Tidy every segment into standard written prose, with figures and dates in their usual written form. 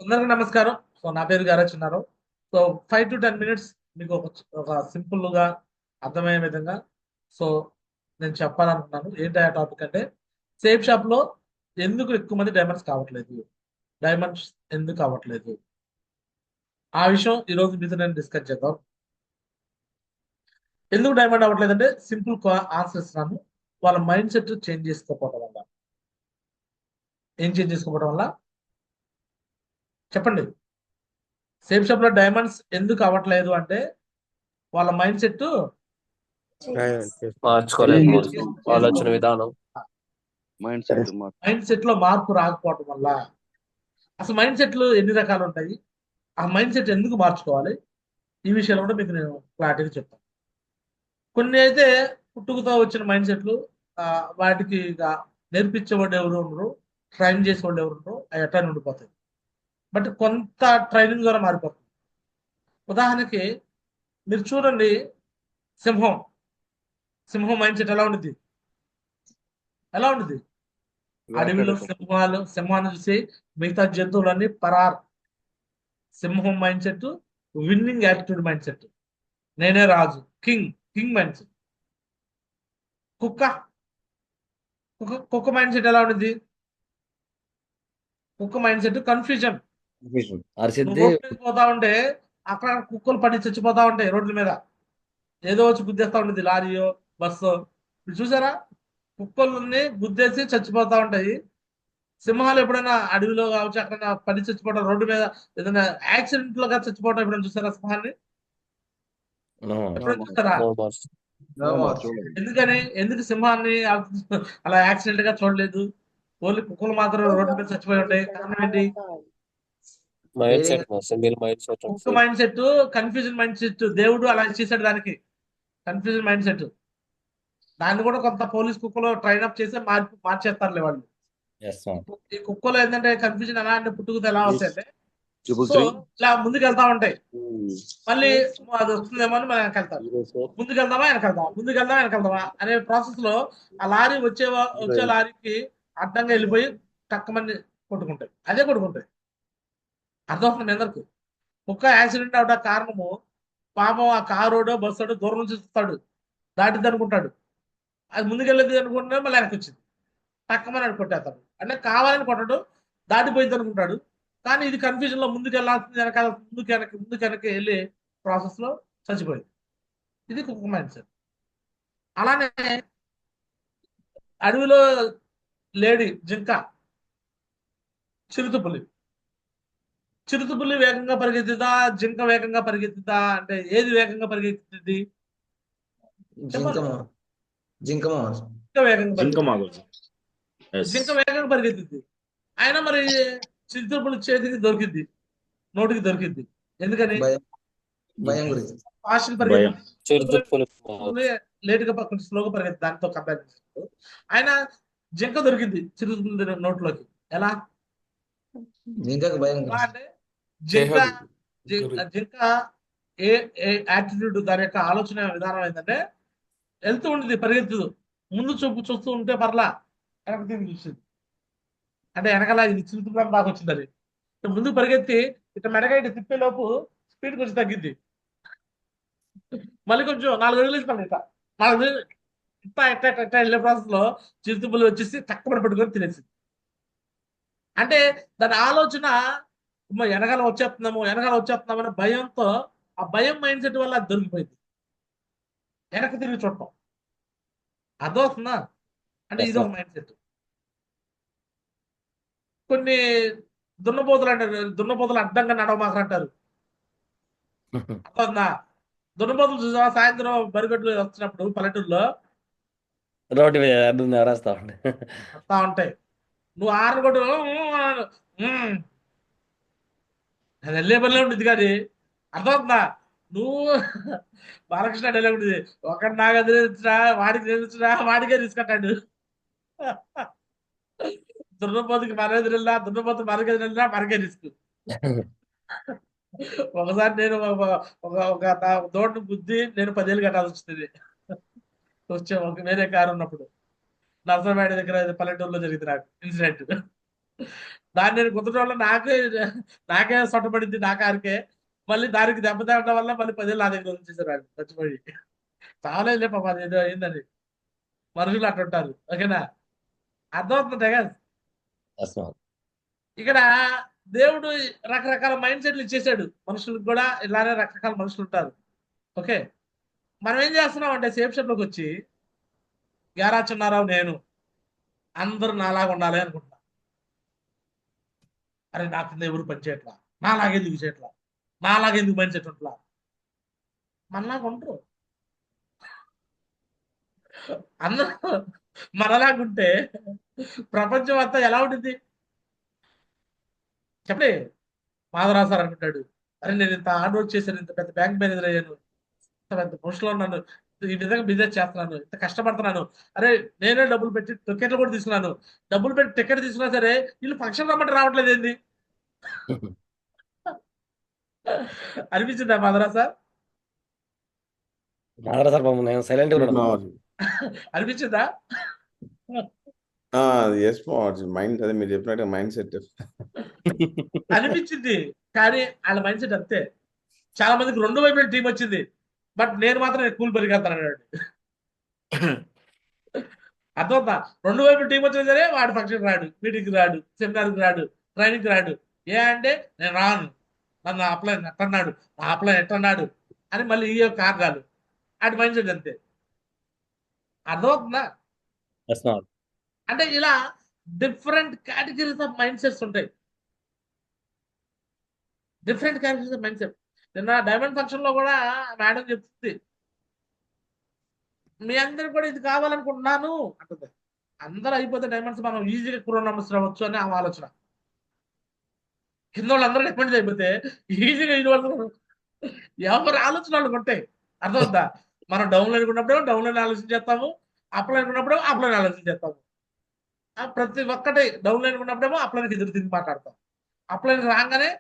అందరికీ నమస్కారం. నా పేరు గారచిన్నారు. 5 to 10 minutes మీకు ఒక సింపుల్ గా అర్థమయ్యే విధంగా సో నేను చెప్పాలనుకున్నాను. ఏంటి ఆ టాపిక్ అంటే, సేఫ్ షాప్ లో ఎందుకు ఎక్కువ మంది డైమండ్స్ కావట్లేదు, డైమండ్స్ ఎందుకు అవ్వట్లేదు, ఆ విషయం ఈ రోజు మీతో నేను డిస్కస్ చేద్దాం. ఎందుకు డైమండ్ అవ్వట్లేదు అంటే సింపుల్ ఆన్సర్ ఇస్తున్నాను. వాళ్ళ మైండ్ సెట్ చేంజ్ చేసుకోకపోవడం వల్ల. ఏం చేంజ్ చేసుకోవడం వల్ల చెప్పండి. సేఫ్ షాప్ లో డైమండ్స్ ఎందుకు అవ్వట్లేదు అంటే వాళ్ళ మైండ్ సెట్ మార్చుకోలేకపోతున్నాం ఆలోచన చేసుకోకపోవడం, విధానం. మైండ్ సెట్ మైండ్ సెట్ లో మార్పు రాకపోవడం వల్ల. అసలు మైండ్ సెట్లు ఎన్ని రకాలు ఉంటాయి, ఆ మైండ్ సెట్ ఎందుకు మార్చుకోవాలి, ఈ విషయాలు కూడా మీకు నేను క్లారిటీగా చెప్తాను. కొన్ని అయితే పుట్టుకతో వచ్చిన మైండ్ సెట్లు, వాటికి ఇక నేర్పించేవాడు ఎవరు ఉండరు, ట్రైన్ చేసేవాళ్ళు ఎవరు ఉండరు, అవి ఎట్లా ఉండిపోతాయి. బట్ కొంత ట్రైనింగ్ ద్వారా మారిపోతుంది. ఉదాహరణకి మీరు చూడండి, సింహం సింహం మైండ్ సెట్ ఎలా ఉంటుంది. అడవిలో సింహాన్ని చూసి మిగతా జంతువులన్నీ పరార్. సింహం mind set winnowing attitude mind set. నేనే రాజు, కింగ్ కింగ్ మైండ్ సెట్. కుక్క కుక్క కుక్క మైండ్ సెట్ ఎలా ఉంటుంది. కుక్క మైండ్ సెట్ కన్ఫ్యూజన్. నువ్వు అరిసిద్ది. రోడ్డు మీద పోతా ఉంటే అక్కడ కుక్కలు పడి చచ్చిపోతా ఉంటాయి రోడ్ల మీద. ఏదో వచ్చి గుద్దేస్తా ఉంటుంది, లారీయో బస్సో. మీరు చూసారా, కుక్కల్ని గుద్దేసి చచ్చిపోతా ఉంటాయి. సింహాలు ఎప్పుడైనా అడవిలో కావచ్చు అక్కడ పడి చచ్చిపోవడం, రోడ్డు మీద ఏదైనా యాక్సిడెంట్ లో చచ్చిపోవడం ఎప్పుడైనా చూసారా సింహాన్ని? ఎప్పుడైనా చూసారా? ఎందుకు సింహాన్ని అలా యాక్సిడెంట్ గా చూడలేదు? ఓన్లీ కుక్కలు మాత్రం రోడ్డు మీద చచ్చిపోయి ఉంటాయి. కారణం ఏంటి? Mindset, single mindset. కుక్క mindset confusion mindset. దేవుడు అలా చేశాడు దానికి, కన్ఫ్యూజన్ మైండ్ సెట్. దాన్ని కూడా కొంత పోలీస్ కుక్కలో ట్రైన్ అప్ చేసి మార్చేస్తారులే వాళ్ళు. ఈ కుక్కలో ఏంటంటే కన్ఫ్యూజన్ ఎలా అంటే, పుట్టుకతో ఎలా వస్తాయంటే, సో ఇలా ముందుకు వెళ్తా ఉంటాయి. మళ్ళీ అది వస్తుందేమో అని మనం వెనకెళ్తాం. ముందుకెళ్దామా అనే ప్రాసెస్ లో ఆ లారీ వచ్చే లారీకి అడ్డంగా వెళ్ళిపోయి టక్కమని కొట్టుకుంటాయి. అదే కొట్టుకుంటాయి. అర్థమవుతుంది మీ అందరికి? కుక్క యాక్సిడెంట్ అవడం కారణము, పాపం ఆ కారోడో బస్సోడో దూరం నుంచి చూస్తాడు, దాటిద్ది అనుకుంటాడు. అది ముందుకెళ్ళేది అనుకుంటే మళ్ళీ వెనక్కి వచ్చింది, టక్కమని అని కొట్టేస్తాడు. అంటే కావాలని కొట్టడు, దాటిపోయింది అనుకుంటాడు. కానీ ఇది కన్ఫ్యూజన్ లో ముందుకు వెళ్ళాల్సింది వెనకాల, ముందుకు వెనక్కి వెళ్ళి ప్రాసెస్ లో చచ్చిపోయింది. ఇది కుక్క మైండ్ సెట్. అలానే అడవిలో లేడీ జింక, చిరుతపులి. చిరుతపులి వేగంగా పరిగెత్తుతా, జింక వేగంగా పరిగెత్తుతా అంటే ఏది వేగంగా పరిగెత్తుతుంది? జింక వేగంగా పరిగెత్తుద్ది. అయినా మరి చిరుతపులి చేతికి దొరికింది, నోటికి దొరికింది. ఎందుకని? ఫాస్ట్ పరిగెత్తుతుంది, లేటుగా కొంచెం స్లోగా పరిగెత్తుంది. దాంతో కంపేర్ చేసినప్పుడు ఆయన జింక దొరికింది చిరుతపులి నోట్లోకి. ఎలా అంటే జింక జింక ఏ యాటిట్యూడ్, దాని యొక్క ఆలోచన విధానం ఏంటంటే, వెళ్తూ ఉంటుంది పరిగెత్తుదు. ముందు చూస్తూ ఉంటే పర్లా, వెనక తిరిగి చూస్తుంది. అంటే వెనకాల ఇది చిరుతపులి దాకా వచ్చిందని ముందుకు పరిగెత్తి ఇట్లా మెడగా ఇటు తిప్పేలోపు స్పీడ్ కొంచెం తగ్గింది. మళ్ళీ కొంచెం 4 అడుగులు ఇస్తాను, ఇట్లా 4 ఇట్లా వెళ్ళే ప్రాసెస్ లో చిరుతపులి వచ్చేసి తక్కువ పెట్టుకొని తినేసింది. అంటే దాని ఆలోచన వెనకాల వచ్చేస్తున్నాం అనే భయంతో, ఆ భయం మైండ్ సెట్ వల్ల అది దొరికిపోయింది. వెనక్కి తిరిగి చూడటం. అర్థమవుతుందా? అంటే ఇది ఒక మైండ్ సెట్. కొన్ని దున్నపోతులు అంటారు, దున్నపోతులు అడ్డంగా నడవమాకరు అంటారు. అర్థమవుతుందా? దున్నపోతులు చూసావా, సాయంత్రం బరిగొడ్లు వచ్చినప్పుడు పల్లెటూరులో రోడ్డు మీద ఎవరేస్తా ఉండే వస్తా ఉంటాయి. నువ్వు ఆరగొట్టు అది వెళ్ళే పనిలో ఉండేది కానీ. అర్థమవుతుందా? నువ్వు బాలకృష్ణ డైలాగ్ ఉండేది, ఒకటి నాకు తెలిసినా వాడికి తెలిసినా వాడికే తీసుకుంటాడు. దున్నపోతుకి మన ఎదురెళ్ళినా, దున్నపోతు మనకి ఎదురెళ్ళినా మనకే రిస్క్. ఒకసారి నేను ఒక దోడ్డు బుద్ధి నేను 10 ఏళ్ళు కట్టాల్సి వచ్చింది. ఒక వేరే కారు ఉన్నప్పుడు నర్సరాపేట దగ్గర పల్లెటూరులో జరిగింది నాకు ఇన్సిడెంట్. దాన్ని నేను గుద్దడం వల్ల నాకే సొట్టపడింది నా కారికే. మళ్ళీ దానికి దెబ్బ తగలడం వల్ల మళ్ళీ 10 ఏళ్ళు నా దగ్గర వచ్చేసారు వాళ్ళు చచ్చిపోయి. చావలేదులే పాప, అది ఏదో అయిందని. మనుషులు అట్లా ఉంటారు. ఓకేనా? అర్థమవుతుంది కదా? వాస్తవం. ఇక్కడ దేవుడు రకరకాల మైండ్ సెట్లు ఇచ్చేసాడు. మనుషులకు కూడా ఇలానే రకరకాల మనుషులు ఉంటారు. ఓకే, మనం ఏం చేస్తున్నాం అంటే సేఫ్ షాప్లోకి వచ్చి గ్యారా చిన్నారావు నేను అందరూ నాలాగా ఉండాలి అనుకుంటున్నా. అరే నా కింద ఎవరు పని చేయట్లా, నాలాగెందుకు చేయట్లా, నాలాగెందుకు మైండ్ సెట్ ఉంట్లా. మనలాగా ఉండరు అందరూ. మనలాగుంటే ప్రపంచం అంతా ఎలా ఉంటుంది చెప్పలే. మాధవరావు సార్ అనుకుంటాడు, అరే నేను ఇంత హార్డ్ వర్క్ చేశాను, ఇంత పెద్ద బ్యాంక్ మేనేజర్ అయ్యాను, ఇంత పెద్ద పొజిషన్లో ఉన్నాను, ఈ విధంగా బిజినెస్ చేస్తున్నాను, ఇంత కష్టపడుతున్నాను. అరే నేనే డబ్బులు పెట్టి టికెట్లు కూడా తీసుకున్నాను, డబ్బులు పెట్టి టికెట్ తీసుకున్నా సరే వీళ్ళు ఫంక్షన్ రమ్మంటే రావట్లేదు ఏంది అనిపించిందా మాధవరావు సార్? మాధవరావు సార్ పాపం నేను సైలెంట్ గా ఉన్నాను. అనిపించిందా? ఎస్ మైండ్, అదే మీరు చెప్పినట్టు మైండ్ సెట్. అనిపించింది, కానీ వాళ్ళ మైండ్ సెట్ అంతే. చాలా మందికి రెండు వైపుల టీం వచ్చింది, బట్ నేను మాత్రం కూల్ పరిగెత్తాను అన్నాడు. అర్థమవుతా? రెండు వైపుల టీం వచ్చినా సరే వాడు ఫంక్షన్ రాడు, మీటింగ్కి రాడు, సెమినార్కి రాడు, ట్రైనింగ్కి రాడు. ఏ అంటే నేను రాను, నన్ను అప్లైన్ ఎట్టన్నాడు, నా అప్లైన్ ఎట్టన్నాడు అని మళ్ళీ ఈ కారణాలు. వాటి మైండ్ సెట్ అంతే. అర్థమవుతుందా? వాస్తవం. అంటే ఇలా different categories of mindsets ఉంటాయి. Different categories of mindset. నిన్న డైమండ్ ఫంక్షన్ లో కూడా మేడం చెప్తుంది, మీ అందరికి కూడా ఇది కావాలనుకుంటున్నాను అంటుంది. అందరూ అయిపోతే డైమండ్స్ మనం ఈజీగా క్రోనమస్ రావచ్చు అని ఆమె ఆలోచన. కింద వాళ్ళందరూ డైమండ్స్ అయిపోతే ఈజీగా ఎవరి ఆలోచన వాళ్ళకి ఉంటాయి. అర్థమవుతుందా? మనం డౌన్లో అనుకున్నప్పుడు డౌన్లో ఆలోచన చేస్తాము, అప్లో అనుకున్నప్పుడు అప్లో ఆలోచన చేస్తాము. ప్రతి ఒక్కటి డౌన్లో అనుకున్నప్పుడేమో అప్లైన్కి ఎదురు తిరిగి మాట్లాడతాం. అప్లైన్కి రాగానే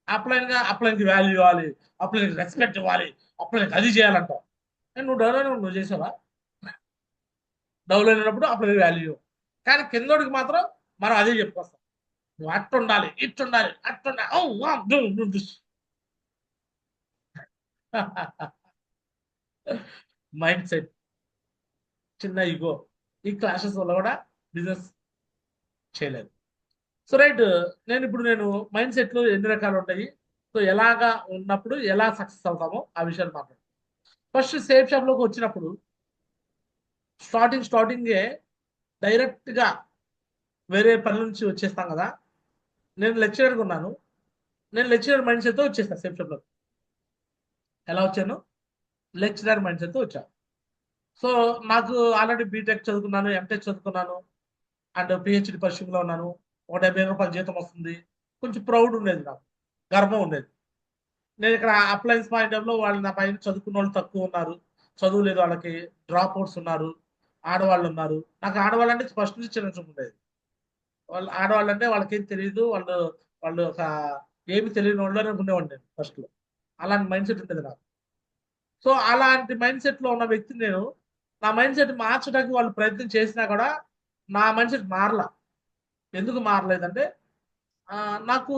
అప్లైన్కి వాల్యూ ఇవ్వాలి, అప్లైన్కి రెస్పెక్ట్ ఇవ్వాలి, అప్లైన్కి అది చేయాలంటావు. నువ్వు డౌన్లో నువ్వు చేసావా? డౌన్లో ఉన్నప్పుడు అప్లైన్కి వాల్యూ. కానీ కిందోడికి మాత్రం మనం అదే చెప్పుకొస్తాం, నువ్వు అట్టుండాలి, ఇట్టుండాలి, అట్టుండాలి. మైండ్ సెట్, చిన్న ఈగో, ఈ క్లాషెస్ వల్ల కూడా బిజినెస్ చేయలేదు. సో రైట్, నేను మైండ్ సెట్లు ఎన్ని రకాలు ఉంటాయి, సో ఎలాగా ఉన్నప్పుడు ఎలా సక్సెస్ అవుతామో ఆ విషయాలు మాట్లాడు. ఫస్ట్ సేఫ్ షాప్లోకి వచ్చినప్పుడు స్టార్టింగే డైరెక్ట్గా వేరే పని నుంచి వచ్చేస్తాం కదా. నేను లెక్చరర్గా ఉన్నాను, నేను లెక్చరర్ మైండ్ సెట్తో వచ్చేస్తాను సేఫ్ షాప్లోకి. ఎలా వచ్చాను? లెక్చరర్ మైండ్ సెట్తో వచ్చాను. సో నాకు ఆల్రెడీ బీటెక్ చదువుకున్నాను, ఎంటెక్ చదువుకున్నాను, అండ్ పిహెచ్డి పర్సూయింగ్లో ఉన్నాను. 150 రూపాయల జీతం వస్తుంది. కొంచెం ప్రౌడ్ ఉండేది, నాకు గర్వం ఉండేది. నేను ఇక్కడ అప్లయన్స్ పాయింట్ ఆఫ్ లో వాళ్ళు నా పైన చదువుకున్న వాళ్ళు తక్కువ ఉన్నారు, చదువు లేదు వాళ్ళకి, డ్రాప్ అవుట్స్ ఉన్నారు, ఆడవాళ్ళు ఉన్నారు. నాకు ఆడవాళ్ళు అంటే ఫస్ట్ నుంచి చిన్న చూపు ఉండేది. వాళ్ళు ఆడవాళ్ళు అంటే వాళ్ళకేం తెలియదు, వాళ్ళు ఒక ఏమి తెలియని వాళ్ళు అనుకునేవాడిని నేను ఫస్ట్లో. అలాంటి మైండ్ సెట్ ఉండేది నాకు. సో అలాంటి మైండ్ సెట్లో ఉన్న వ్యక్తిని నేను, నా మైండ్ సెట్ మార్చడానికి వాళ్ళు ప్రయత్నం చేసినా కూడా నా మైండ్ సెట్ మారలా. ఎందుకు మారలేదంటే నాకు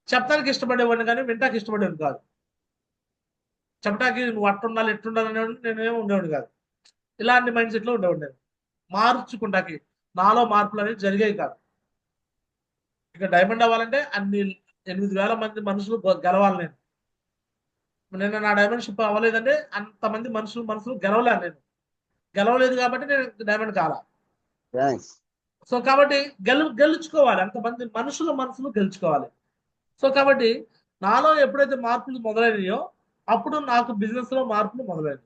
చెప్పడానికి ఇష్టపడేవాడిని కానీ వింటానికి ఇష్టపడేవాడిని కాదు. చెప్పడానికి నువ్వు అట్టుండాలి ఎట్టుండాలి అనేవాడిని, నేనేమో ఉండేవాడిని కాదు. ఇలాంటి మైండ్ సెట్లో ఉండేవాడిని నేను. మార్చుకుంటాకి నాలో మార్పులు అనేవి జరిగాయి కాదు. ఇక డైమండ్ అవ్వాలంటే అన్ని 8,000 మంది మనుషులు గెలవాలి నేను. నిన్న నా డైమండ్ షిప్ అవ్వలేదంటే అంతమంది మనుషులు గెలవలేను నేను. గెలవలేదు కాబట్టి నేను డైమండ్ కాలా. సో కాబట్టి గెలుచుకోవాలి, అంతమంది మనసులు గెలుచుకోవాలి. సో కాబట్టి నాలో ఎప్పుడైతే మార్పులు మొదలైనయో అప్పుడు నాకు బిజినెస్ లో మార్పులు మొదలైనవి.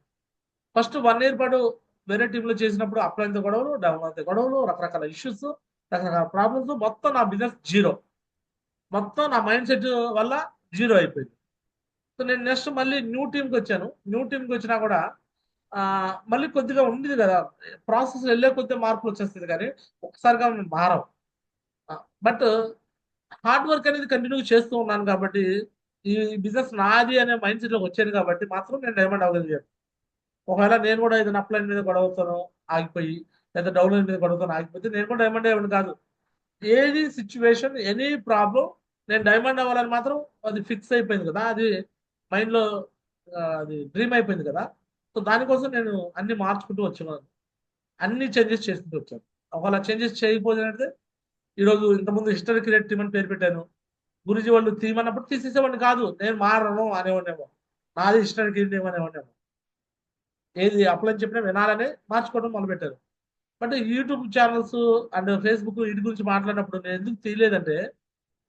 ఫస్ట్ 1 year పాటు వేరే టీంలో చేసినప్పుడు అప్లైన్తో గొడవలు, డౌన్తో గొడవలు, రకరకాల ఇష్యూస్, రకరకాల ప్రాబ్లమ్స్, మొత్తం నా బిజినెస్ జీరో. మొత్తం నా మైండ్ సెట్ వల్ల జీరో అయిపోయింది. సో నేను నెక్స్ట్ మళ్ళీ న్యూ టీంకి వచ్చాను. న్యూ టీంకి వచ్చినా కూడా మళ్ళీ కొద్దిగా ఉండేది కదా, ప్రాసెస్ వెళ్ళే కొద్దిగా మార్పులు వచ్చేస్తుంది కానీ ఒకసారిగా మారవు. బట్ హార్డ్ వర్క్ అనేది కంటిన్యూ చేస్తూ ఉన్నాను కాబట్టి ఈ బిజినెస్ నాది అనే మైండ్ సెట్లోకి వచ్చాను కాబట్టి మాత్రం నేను డైమండ్ అవ్వగలిగాను. ఒకవేళ నేను కూడా ఏదైనా అప్లైన్ మీద గొడవతాను ఆగిపోయి, లేదా డౌన్లైన్ మీద గొడవతాను ఆగిపోతే నేను కూడా డైమండ్ అయ్యేవాడిని కాదు. ఏది సిచ్యువేషన్, ఎనీ ప్రాబ్లం, నేను డైమండ్ అవ్వాలని మాత్రం అది ఫిక్స్ అయిపోయింది కదా, అది మైండ్లో అది డ్రీమ్ అయిపోయింది కదా. సో దానికోసం నేను అన్ని మార్చుకుంటూ వచ్చేవాను, అన్ని చేంజెస్ చేసుకుంటూ వచ్చాను. ఒకవేళ చేంజెస్ చేయకపోతే ఈరోజు ఇంతకుముందు హిస్టరీ క్రియేట్ టీమ్ అని పేరు పెట్టాను. గురుజీ వాళ్ళు తీయమన్నప్పుడు తీసేసేవాడిని కాదు, నేను మారను అనేవాడినేమో, నాది హిస్టరీ క్రియేట్ టీమ్ అనేవాడినేమో. ఏది అప్లై చెప్పినా వినాలని మార్చుకోవడం మొదలుపెట్టారు. But YouTube channels and Facebook వీటి గురించి మాట్లాడినప్పుడు నేను ఎందుకు తీయలేదంటే,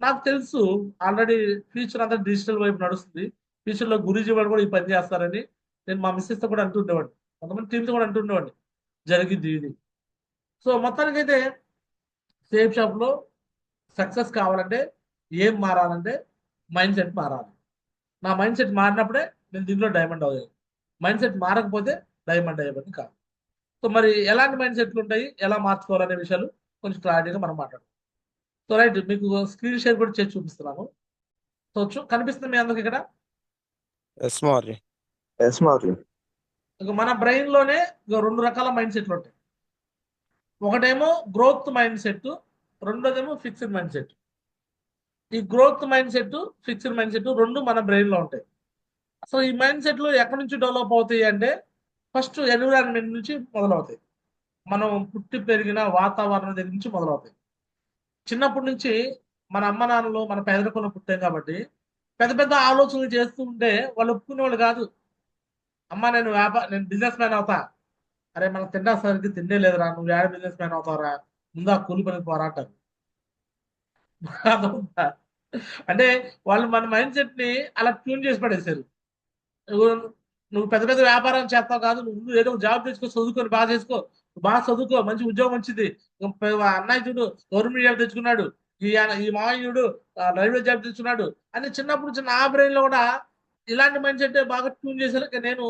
నాకు తెలుసు ఆల్రెడీ ఫ్యూచర్ అంతా డిజిటల్ వైపు నడుస్తుంది, ఫ్యూచర్లో గురూజీ వాళ్ళు కూడా ఈ పని చేస్తారని నేను మా మిస్సెస్తో కూడా అంటుండేవాడిని, కొంతమంది టీంతో కూడా అంటుండేవాడిని జరిగింది ఇది. సో మొత్తానికైతే సేఫ్ షాప్లో సక్సెస్ కావాలంటే ఏం మారాలంటే మైండ్ సెట్ మారాలి. నా మైండ్ సెట్ మారినప్పుడే నేను దీంట్లో డైమండ్ అవ్వాలి. మైండ్ సెట్ మారకపోతే డైమండ్ అయ్యేవని కాదు. సో మరి ఎలాంటి మైండ్ సెట్లు ఉంటాయి, ఎలా మార్చుకోవాలనే విషయాలు కొంచెం క్లారిటీగా మనం మాట్లాడదాం. సో రైట్, మీకు స్క్రీన్ షేర్ కూడా చేసి చూపిస్తున్నాను. సో కనిపిస్తుంది మీ అందరికి ఇక్కడ. ఎస్ మారి. ఇక మన బ్రెయిన్ లోనే ఇక 2 రకాల మైండ్ సెట్లు ఉంటాయి. ఒకటేమో గ్రోత్ మైండ్ సెట్, రెండోదేమో ఫిక్స్డ్ మైండ్ సెట్. ఈ growth mindset, fixed mindset రెండు మన బ్రెయిన్ లో ఉంటాయి. సో ఈ మైండ్ సెట్లు ఎక్కడి నుంచి డెవలప్ అవుతాయి అంటే ఫస్ట్ ఎన్విరాన్మెంట్ నుంచి మొదలవుతాయి. మనం పుట్టి పెరిగిన వాతావరణం దగ్గర నుంచి మొదలవుతాయి. చిన్నప్పటి నుంచి మన అమ్మ నాన్నలు మన పేదరికంలో పుట్టాం కాబట్టి పెద్ద పెద్ద ఆలోచనలు చేస్తూ ఉంటే వాళ్ళు ఒప్పుకునేవాళ్ళు కాదు. అమ్మ నేను బిజినెస్ మ్యాన్ అవుతా, అరే మనకు తిండా సరికి తిండే లేదురా, నువ్వు ఏడ బిజినెస్ మ్యాన్ అవుతావురా, ముందు ఆ కూలి పనికి పోరా అంటారు. అర్థమవుతుందా? అంటే వాళ్ళు మన మైండ్ సెట్ ని అలా ట్యూన్ చేసి పడేశారు. నువ్వు పెద్ద పెద్ద వ్యాపారం చేస్తావు కాదు, నువ్వు ఏదో ఒక జాబ్ తెచ్చుకో, చదువుకొని బాగా చేసుకో, బాగా చదువుకో, మంచి ఉద్యోగం వచ్చింది. అన్నయ్య చూడు గవర్నమెంట్ జాబ్ తెచ్చుకున్నాడు, ఈ మామయ్యుడు రైల్వే జాబ్ తెచ్చుకున్నాడు అని చిన్నప్పుడు నుంచి నా బ్రెయిన్ లో కూడా ఇలాంటి మైండ్ సెట్ బాగా ట్యూన్ చేశారు. నేను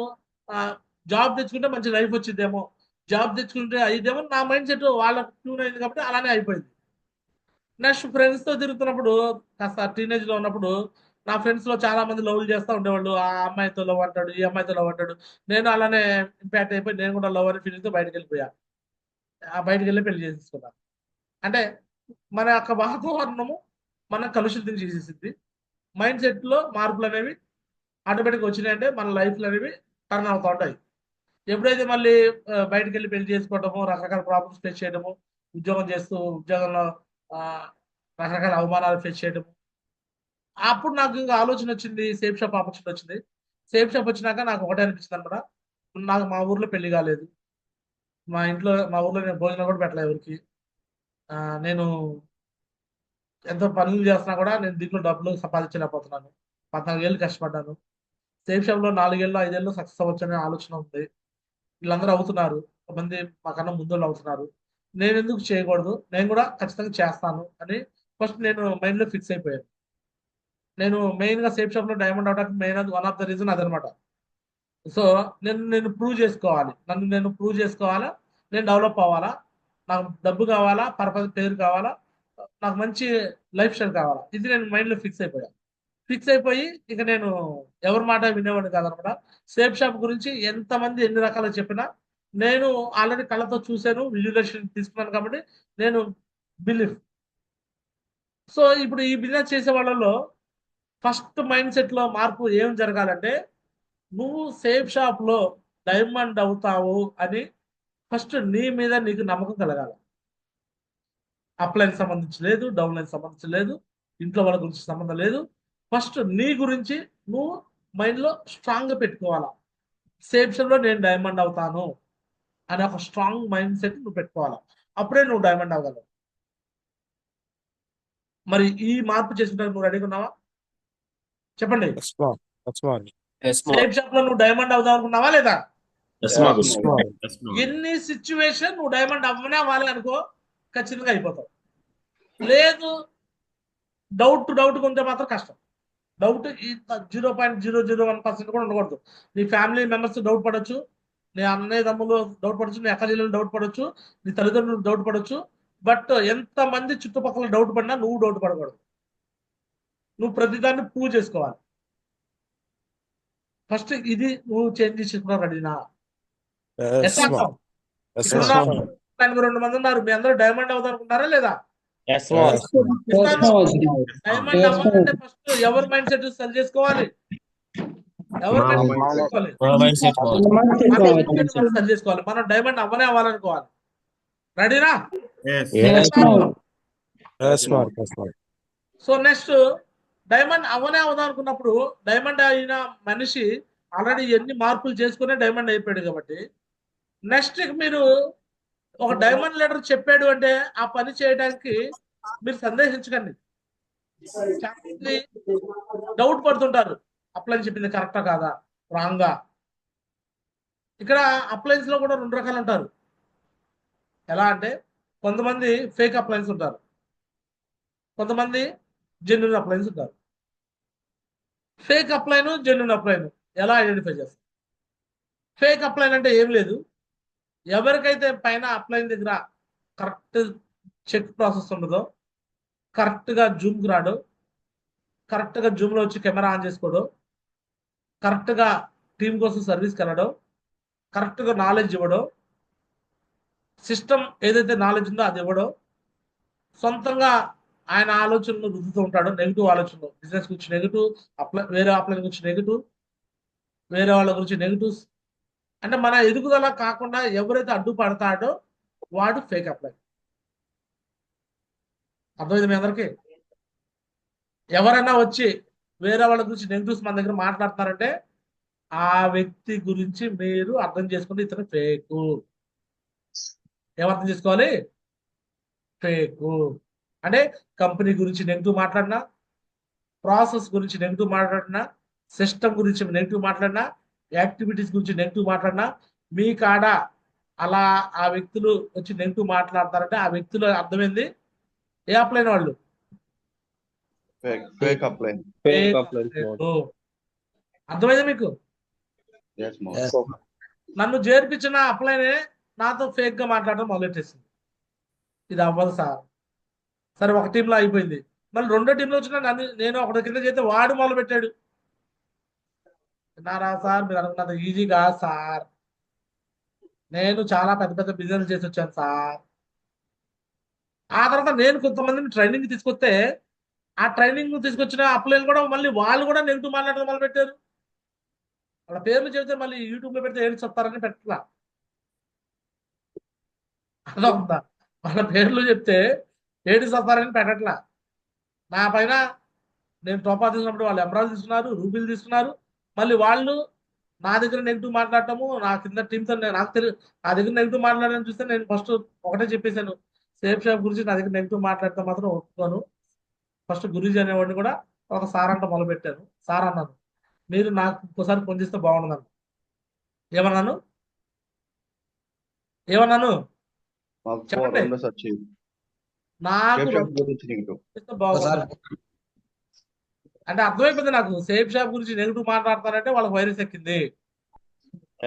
జాబ్ తెచ్చుకుంటే మంచి లైఫ్ వచ్చిందేమో, జాబ్ తెచ్చుకుంటే అయిదేమో నా మైండ్ సెట్ వాళ్ళకి ట్యూన్ అయింది కాబట్టి అలానే అయిపోయింది. నెక్స్ట్ ఫ్రెండ్స్ తో తిరుగుతున్నప్పుడు కాస్త టీనేజ్ లో ఉన్నప్పుడు నా ఫ్రెండ్స్ లో చాలా మంది లవ్ చేస్తూ ఉండేవాళ్ళు. ఆ అమ్మాయితో లవ్ అంటాడు, ఈ అమ్మాయితో లవ్ అంటాడు. నేను అలానే ఇంపాక్ట్ అయిపోయి నేను కూడా లవ్ అనే ఫీలింగ్ తో బయటకు వెళ్ళిపోయా. బయటకు వెళ్ళి పెళ్లి చేసేసుకున్నాను. అంటే మన యొక్క వాతావరణము మనం కలుషితం చేసేసింది. మైండ్ సెట్ లో మార్పులు అనేవి ఆటోమేటిక్గా వచ్చినాయంటే మన లైఫ్లు అనేవి టర్న్ అవుతూ ఉంటాయి. ఎప్పుడైతే మళ్ళీ బయటకు వెళ్ళి పెళ్లి చేసుకోవడము, రకరకాల ప్రాబ్లమ్స్ ఫేస్ చేయడము, ఉద్యోగం చేస్తూ ఉద్యోగంలో రకరకాల అవమానాలు ఫేస్ చేయడము, అప్పుడు నాకు ఇంకా ఆలోచన వచ్చింది, సేఫ్ షాప్ ఆపర్చునిటీ వచ్చింది. సేఫ్ షాప్ వచ్చినాక నాకు ఒకటే అనిపించింది అనమాట, నాకు మా ఊర్లో పెళ్లి కాలేదు, మా ఊర్లో నేను భోజనం కూడా పెట్టలేదు ఎవరికి. నేను ఎంతో పనులు చేస్తున్నా కూడా నేను దీంట్లో డబ్బులు సంపాదించలేకపోతున్నాను. 14 ఏళ్ళు కష్టపడ్డాను. సేఫ్ షాప్లో 4 ఏళ్ళు 5 ఏళ్ళు సక్సెస్ అవ్వచ్చనే ఆలోచన ఉంది. వీళ్ళందరూ అవుతున్నారు, కొంతమంది మాకన్నా ముందోళ్ళు అవుతున్నారు, నేను ఎందుకు చేయకూడదు, నేను కూడా ఖచ్చితంగా చేస్తాను అని ఫస్ట్ నేను మైండ్లో ఫిక్స్ అయిపోయాను. నేను మెయిన్గా సేఫ్ షాప్లో డైమండ్ అవడానికి main one of the reason అదనమాట. సో నేను ప్రూవ్ చేసుకోవాలి, నన్ను నేను ప్రూవ్ చేసుకోవాలా, నేను డెవలప్ అవ్వాలా, నాకు డబ్బు కావాలా, పర్పస్ పేరు కావాలా, నాకు మంచి లైఫ్ స్టైల్ కావాలా, ఇది నేను మైండ్లో ఫిక్స్ అయిపోయాను. ఫిక్స్ అయిపోయి ఇక నేను ఎవరి మాట వినేవాడిని కాదనమాట. సేఫ్ షాప్ గురించి ఎంతమంది ఎన్ని రకాలు చెప్పినా నేను ఆల్రెడీ కళ్ళతో చూశాను, విజువలైజేషన్ తీసుకున్నాను కాబట్టి నేను బిలీవ్. సో ఇప్పుడు ఈ బిజినెస్ చేసే వాళ్ళలో ఫస్ట్ మైండ్ సెట్ లో మార్పు ఏం జరగాలంటే, నువ్వు సేఫ్ షాప్ లో డైమండ్ అవుతావు అని ఫస్ట్ నీ మీద నీకు నమ్మకం కలగాలి. అప్లైన్ సంబంధించి లేదు, డౌన్ లైన్ సంబంధించి లేదు, ఇంట్లో వాళ్ళ గురించి సంబంధం లేదు. ఫస్ట్ నీ గురించి నువ్వు మైండ్లో స్ట్రాంగ్గా పెట్టుకోవాలా. సేఫ్ షాప్లో నేను డైమండ్ అవుతాను అనే ఒక స్ట్రాంగ్ మైండ్ సెట్ నువ్వు పెట్టుకోవాలా, అప్పుడే నువ్వు డైమండ్ అవ్వగలవు. మరి ఈ మార్పు చేసుకుంటానికి నువ్వు రెడీగా ఉన్నావా? చెప్పండి. సేఫ్ షాప్ లో నువ్వు డైమండ్ అవుదాం అనుకున్నావా లేదా? ఎన్ని సిచ్యువేషన్ నువ్వు డైమండ్ అవ్వనే అవ్వాలి అనుకో, ఖచ్చితంగా అయిపోతావు. లేదు డౌట్ ఉంటే మాత్రం కష్టం. డౌట్ 0.001% కూడా ఉండకూడదు. నీ ఫ్యామిలీ మెంబర్స్ డౌట్ పడవచ్చు, నీ అన్నయ్య తమ్ములు డౌట్ పడవచ్చు, నీ అక్క చెల్లెలు డౌట్ పడవచ్చు, నీ తల్లిదండ్రులు డౌట్ పడవచ్చు. బట్ ఎంతమంది చుట్టుపక్కల డౌట్ పడినా నువ్వు డౌట్ పడకూడదు. నువ్వు ప్రతిదాన్ని ప్రూవ్ చేసుకోవాలి. ఫస్ట్ ఇది నువ్వు చేంజ్ చేసుకున్నావు రెడీనా? 82 మంది ఉన్నారు, మీ అందరూ డైమండ్ అవుదాం అనుకుంటారా లేదా? ఎస్ మోర్ ఇస్తాను. డైమండ్ అవ్వాలంటే ఫస్ట్ ఎవరి మైండ్ సెట్ సరి చేసుకోవాలి. ఎవరి మా మైండ్ mindset. చేసుకోవాలి. మన మైండ్ సెట్ మోర్ మన మైండ్ సెట్ మనం సరి చేసుకోవాలి. మనం డైమండ్ అవ్వాలనుకోవాలి. రెడీనా? Yes Yes, Mark. Yes, Mark. So next diamond అవుదాం అనుకున్నప్పుడు డైమండ్ అయిన మనిషి ఆల్రెడీ ఎన్ని మార్పులు చేసుకునే డైమండ్ అయిపోయాడు కాబట్టి నెక్స్ట్ మీరు ఒక డైమండ్ లీడర్ చెప్పాడు అంటే ఆ పని చేయడానికి మీరు సందేహించకండి. డౌట్ పడుతుంటారు, అప్లైన్ చెప్పింది కరెక్టా కాదా, రాంగా. ఇక్కడ అప్లైన్స్ లో కూడా 2 రకాలు ఉంటారు. ఎలా అంటే కొంతమంది ఫేక్ అప్లైన్స్ ఉంటారు, కొంతమంది జెన్యున్ అప్లైన్స్ ఉంటారు. ఫేక్ అప్లైన్, జెన్యున్ అప్లైన్ ఎలా ఐడెంటిఫై చేస్తారు? ఫేక్ అప్లైన్ అంటే ఏం లేదు, ఎవరికైతే పైన అప్లైన్ దగ్గర కరెక్ట్ చెక్ ప్రాసెస్ ఉండదో, కరెక్ట్గా జూమ్కి రాడు, కరెక్ట్గా జూమ్లో వచ్చి కెమెరా ఆన్ చేసుకోడు, కరెక్ట్గా టీం కోసం సర్వీస్కి వెళ్ళడం, కరెక్ట్గా నాలెడ్జ్ ఇవ్వడం, సిస్టమ్ ఏదైతే నాలెడ్జ్ ఉందో అది ఇవ్వడం, సొంతంగా ఆయన ఆలోచనలు రుద్దుతూ ఉంటాడు. నెగిటివ్ ఆలోచనలు, బిజినెస్ గురించి నెగిటివ్, వేరే అప్లైన్ గురించి నెగిటివ్, వేరే వాళ్ళ గురించి నెగిటివ్స్. అంటే మన ఎదుగుదల కాకుండా ఎవరైతే అడ్డుపడతాడో వాడు ఫేక్ అప్లైన్. అర్థమైంది మీ అందరికీ? ఎవరైనా వచ్చి వేరే వాళ్ళ గురించి నెగిటివ్స్ మన దగ్గర మాట్లాడుతున్నారంటే ఆ వ్యక్తి గురించి మీరు అర్థం చేసుకుంటే ఇతను ఫేకు. ఏమర్థం చేసుకోవాలి? ఫేకు అంటే కంపెనీ గురించి నెగిటివ్ మాట్లాడినా, ప్రాసెస్ గురించి నెగిటివ్ మాట్లాడినా, సిస్టమ్ గురించి నెగిటివ్ మాట్లాడినా, యాక్టివిటీస్ గురించి నెగిటివ్ మాట్లాడినా, మీ కాడ అలా ఆ వ్యక్తులు వచ్చి నెగిటివ్ మాట్లాడతారంటే ఆ వ్యక్తులు అర్థమైంది ఏ అప్లైన్ వాళ్ళు? Fake apply. ఫేక్ అప్లైన్ అర్థమైందా మీకు? Yes, more. Yes. నన్ను చేర్పించిన అప్లైనే నాతో ఫేక్ గా మాట్లాడడం మొదలెట్టేసింది. ఇది అవ్వదు సార్. సరే ఒక టీంలో అయిపోయింది, మళ్ళీ 2వ టీంలో వచ్చిన నేను ఒకటి కింద చేస్తే వాడు మొదలు పెట్టాడు. విన్నారా సార్? మీరు అనుకున్నది ఈజీ కాదు సార్. నేను చాలా పెద్ద పెద్ద బిజినెస్ చేసి వచ్చాను సార్. ఆ తర్వాత నేను కొంతమందిని ట్రైనింగ్ తీసుకొస్తే ఆ ట్రైనింగ్ తీసుకొచ్చిన అప్లైన్ కూడా మళ్ళీ వాళ్ళు కూడా నెగిటివ్ మాట్లాడడం మొదలు పెట్టారు. వాళ్ళ పేర్లు చెబితే మళ్ళీ యూట్యూబ్ లో పెడితే ఏడు చెప్తారని పెట్టలా. అలా ఉందా? వాళ్ళ పేర్లు చెప్తే ఏడు చెప్తారని పెట్టట్లా. నా పైన నేను టోపా తీసుకున్నప్పుడు వాళ్ళు ఎమరాల్డ్ తీసుకున్నారు, రూబీలు తీసుకున్నారు. మళ్ళీ వాళ్ళు నా దగ్గర నెగిటివ్ మాట్లాడటము, నా కింద టీంతో నాకు తెలియదు. నా దగ్గర నెగిటివ్ మాట్లాడడం చూస్తే నేను ఫస్ట్ ఒకటే చెప్పేశాను, సేఫ్ షాప్ గురించి నా దగ్గర నెగిటివ్ మాట్లాడితే మాత్రం ఒప్పుకోను. ఫస్ట్ గురూజీ అనేవాడిని కూడా ఒక సార్ అంట మొదలు పెట్టాను. సార్ అన్నాను, మీరు నాకు ఇంకోసారి ఫోన్ చేస్తే బాగుండదు. ఏమన్నాను? మాకు చెప్పండి. 2 వచ్చి నాకు Safe shop గురించి negative. చేస్తే బాగుండదు అంటే అర్థమైపోయింది నాకు. సేఫ్ షాప్ గురించి నెగిటివ్ మాట్లాడతారంటే వాళ్ళకి వైరస్ ఎక్కింది.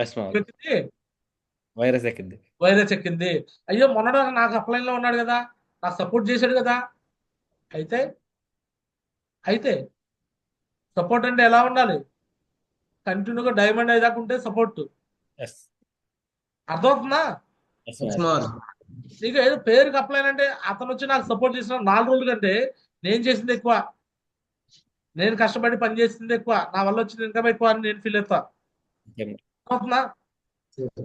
ఎస్ మోర్ ఎక్కింది, వైరస్ ఎక్కింది. వైరస్ ఎక్కింది. అయ్యో మొన్న నాకు అప్లైన్ లో ఉన్నాడు కదా, నాకు సపోర్ట్ చేశాడు కదా. అయితే సపోర్ట్ అంటే ఎలా ఉండాలి? కంటిన్యూగా డైమండ్ అయ్యేదాకా ఉంటే సపోర్ట్. ఎస్ అర్థమవుతుందా? ఎస్ మోర్ నీకు ఏదో పేరుకి అప్లైన్ అంటే అతను వచ్చి నాకు సపోర్ట్ చేసిన 4 రోజుల కంటే నేను చేసింది ఎక్కువ, నేను కష్టపడి పని చేసింది ఎక్కువ, నా వల్ల వచ్చిన ఇన్కమ్ ఎక్కువ అని నేను ఫీల్ అవుతా. అవుతుందా?